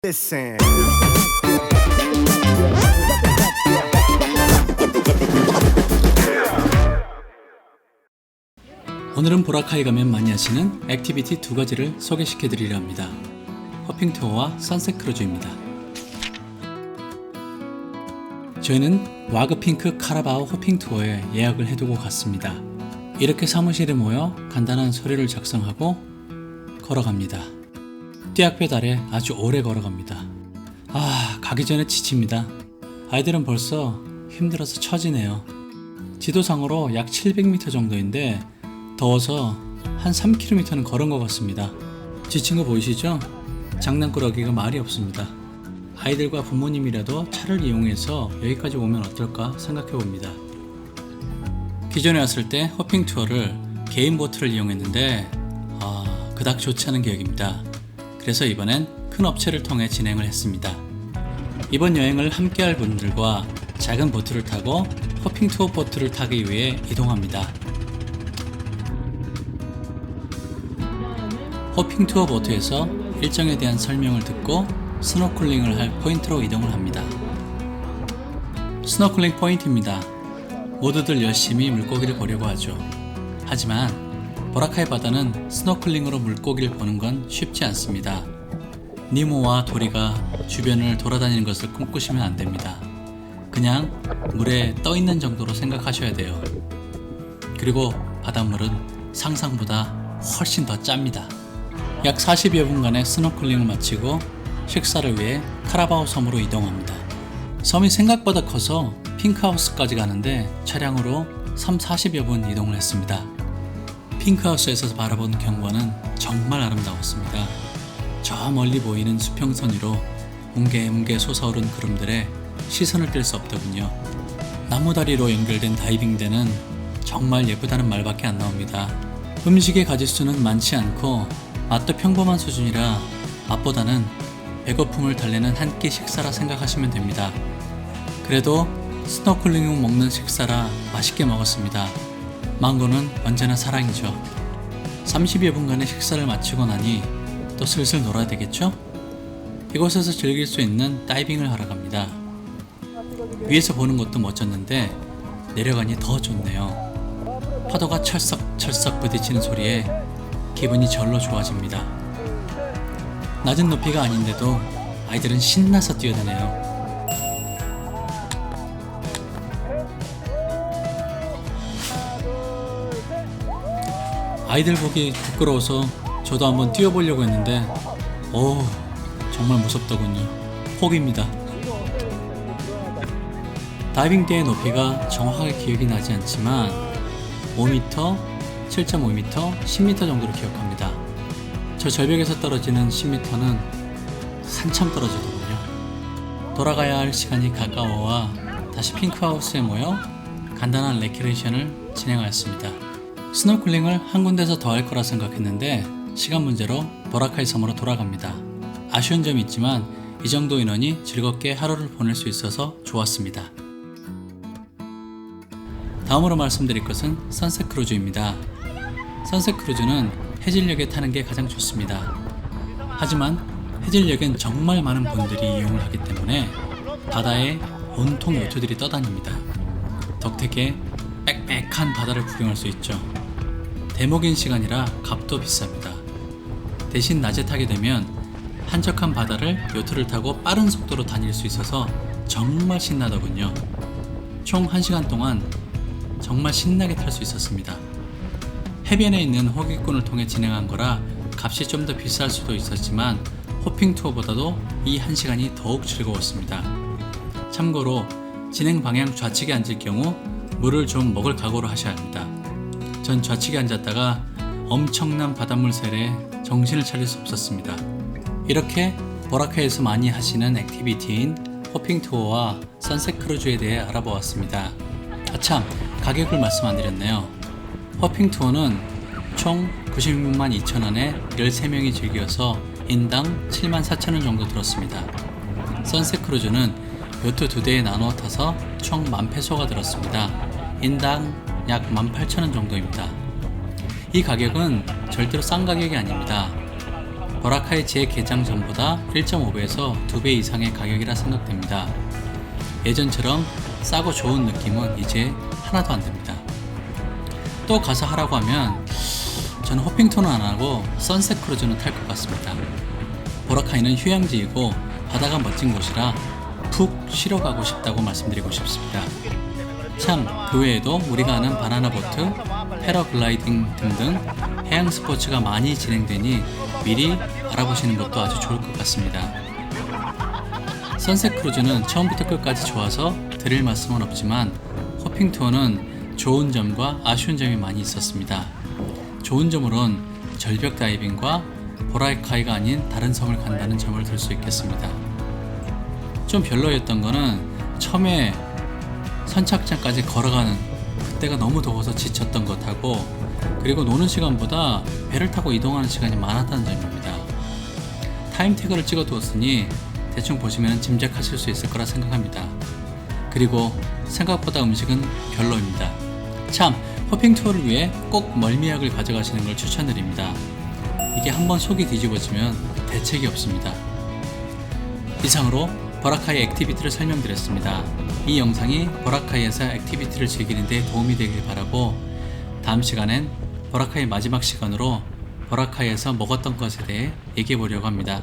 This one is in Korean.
Listen. 오늘은 보라카이 가면 많이 하시는 액티비티 두 가지를 소개시켜 드리려 합니다. 호핑 투어와 선셋 크루즈입니다. 저희는 와그핑크 카라바오 호핑 투어에 예약을 해두고 갔습니다. 이렇게 사무실에 모여 간단한 서류를 작성하고 걸어갑니다. 띠약볕 아래 아주 오래 걸어갑니다. 가기 전에 지칩니다. 아이들은 벌써 힘들어서 처지네요. 지도상으로 약 700m 정도인데 더워서 한 3km는 걸은 것 같습니다. 지친 거 보이시죠? 장난꾸러기가 말이 없습니다. 아이들과 부모님이라도 차를 이용해서 여기까지 오면 어떨까 생각해 봅니다. 기존에 왔을 때 호핑 투어를 개인 보트를 이용했는데 그닥 좋지 않은 계획입니다. 그래서 이번엔 큰 업체를 통해 진행을 했습니다. 이번 여행을 함께할 분들과 작은 보트를 타고 호핑 투어 보트를 타기 위해 이동합니다. 호핑 투어 보트에서 일정에 대한 설명을 듣고 스노클링을 할 포인트로 이동을 합니다. 스노클링 포인트입니다. 모두들 열심히 물고기를 보려고 하죠. 하지만 보라카이 바다는 스노클링으로 물고기를 보는 건 쉽지 않습니다. 니모와 도리가 주변을 돌아다니는 것을 꿈꾸시면 안 됩니다. 그냥 물에 떠 있는 정도로 생각하셔야 돼요. 그리고 바닷물은 상상보다 훨씬 더 짭니다. 약 40여 분간의 스노클링을 마치고 식사를 위해 카라바오 섬으로 이동합니다. 섬이 생각보다 커서 핑크하우스까지 가는데 차량으로 40여 분 이동을 했습니다. 핑크하우스에서 바라본 경관은 정말 아름다웠습니다. 저 멀리 보이는 수평선 위로 뭉게뭉게 솟아오른 구름들에 시선을 뗄 수 없더군요. 나무다리로 연결된 다이빙대는 정말 예쁘다는 말밖에 안 나옵니다. 음식의 가짓수는 많지 않고 맛도 평범한 수준이라 맛보다는 배고픔을 달래는 한 끼 식사라 생각하시면 됩니다. 그래도 스노클링 후 먹는 식사라 맛있게 먹었습니다. 망고는 언제나 사랑이죠. 30여 분간의 식사를 마치고 나니 또 슬슬 놀아야 되겠죠? 이곳에서 즐길 수 있는 다이빙을 하러 갑니다. 위에서 보는 것도 멋졌는데 내려가니 더 좋네요. 파도가 철썩철썩 부딪히는 소리에 기분이 절로 좋아집니다. 낮은 높이가 아닌데도 아이들은 신나서 뛰어다녀요. 아이들 보기 부끄러워서 저도 한번 뛰어보려고 했는데 정말 무섭더군요. 포기입니다. 다이빙대의 높이가 정확하게 기억이 나지 않지만 5m, 7.5m, 10m 정도로 기억합니다. 저 절벽에서 떨어지는 10m는 한참 떨어지더군요. 돌아가야 할 시간이 가까워와 다시 핑크하우스에 모여 간단한 레크레이션을 진행하였습니다. 스노클링을 한 군데서 더 할 거라 생각했는데 시간 문제로 보라카이 섬으로 돌아갑니다. 아쉬운 점이 있지만 이 정도 인원이 즐겁게 하루를 보낼 수 있어서 좋았습니다. 다음으로 말씀드릴 것은 선셋 크루즈입니다. 선셋 크루즈는 해질녘에 타는 게 가장 좋습니다. 하지만 해질녘엔 정말 많은 분들이 이용을 하기 때문에 바다에 온통 요트들이 떠다닙니다. 덕택에 빽빽한 바다를 구경할 수 있죠. 대목인 시간이라 값도 비쌉니다. 대신 낮에 타게 되면 한적한 바다를 요트를 타고 빠른 속도로 다닐 수 있어서 정말 신나더군요. 총 1시간 동안 정말 신나게 탈 수 있었습니다. 해변에 있는 호기꾼을 통해 진행한 거라 값이 좀 더 비쌀 수도 있었지만 호핑 투어보다도 이 1시간이 더욱 즐거웠습니다. 참고로 진행 방향 좌측에 앉을 경우 물을 좀 먹을 각오로 하셔야 합니다. 전 좌측에 앉았다가 엄청난 바닷물 세례에 정신을 차릴 수 없었습니다. 이렇게 보라카이에서 많이 하시는 액티비티인 호핑 투어와 선셋 크루즈에 대해 알아보았습니다. 참, 가격을 말씀 안 드렸네요. 호핑 투어는 총 96만 2천원에 13명이 즐겨서 인당 7만 4천원 정도 들었습니다. 선셋 크루즈는 요트 2대에 나누어 타서 총 10,000페소가 들었습니다. 인당 약 18,000원 정도입니다. 이 가격은 절대로 싼 가격이 아닙니다. 보라카이 재개장 전보다 1.5배에서 2배 이상의 가격이라 생각됩니다. 예전처럼 싸고 좋은 느낌은 이제 하나도 안 듭니다. 또 가서 하라고 하면 저는 호핑톤은 안 하고 선셋 크루즈는 탈 것 같습니다. 보라카이는 휴양지이고 바다가 멋진 곳이라 푹 쉬러 가고 싶다고 말씀드리고 싶습니다. 참, 그 외에도 우리가 아는 바나나 보트, 패러글라이딩 등등 해양 스포츠가 많이 진행되니 미리 알아보시는 것도 아주 좋을 것 같습니다. 선셋 크루즈는 처음부터 끝까지 좋아서 드릴 말씀은 없지만 호핑 투어는 좋은 점과 아쉬운 점이 많이 있었습니다. 좋은 점으론 절벽 다이빙과 보라카이가 아닌 다른 섬을 간다는 점을 들 수 있겠습니다. 좀 별로였던 거는 처음에 선착장까지 걸어가는 그때가 너무 더워서 지쳤던 것하고, 그리고 노는 시간보다 배를 타고 이동하는 시간이 많았다는 점입니다. 타임태그를 찍어 두었으니 대충 보시면 짐작하실 수 있을 거라 생각합니다. 그리고 생각보다 음식은 별로입니다. 참, 호핑 투어를 위해 꼭 멀미약을 가져가시는 걸 추천드립니다. 이게 한번 속이 뒤집어지면 대책이 없습니다. 이상으로 보라카이 액티비티를 설명드렸습니다. 이 영상이 보라카이에서 액티비티를 즐기는 데 도움이 되길 바라고, 다음 시간엔 보라카이 마지막 시간으로 보라카이에서 먹었던 것에 대해 얘기해 보려고 합니다.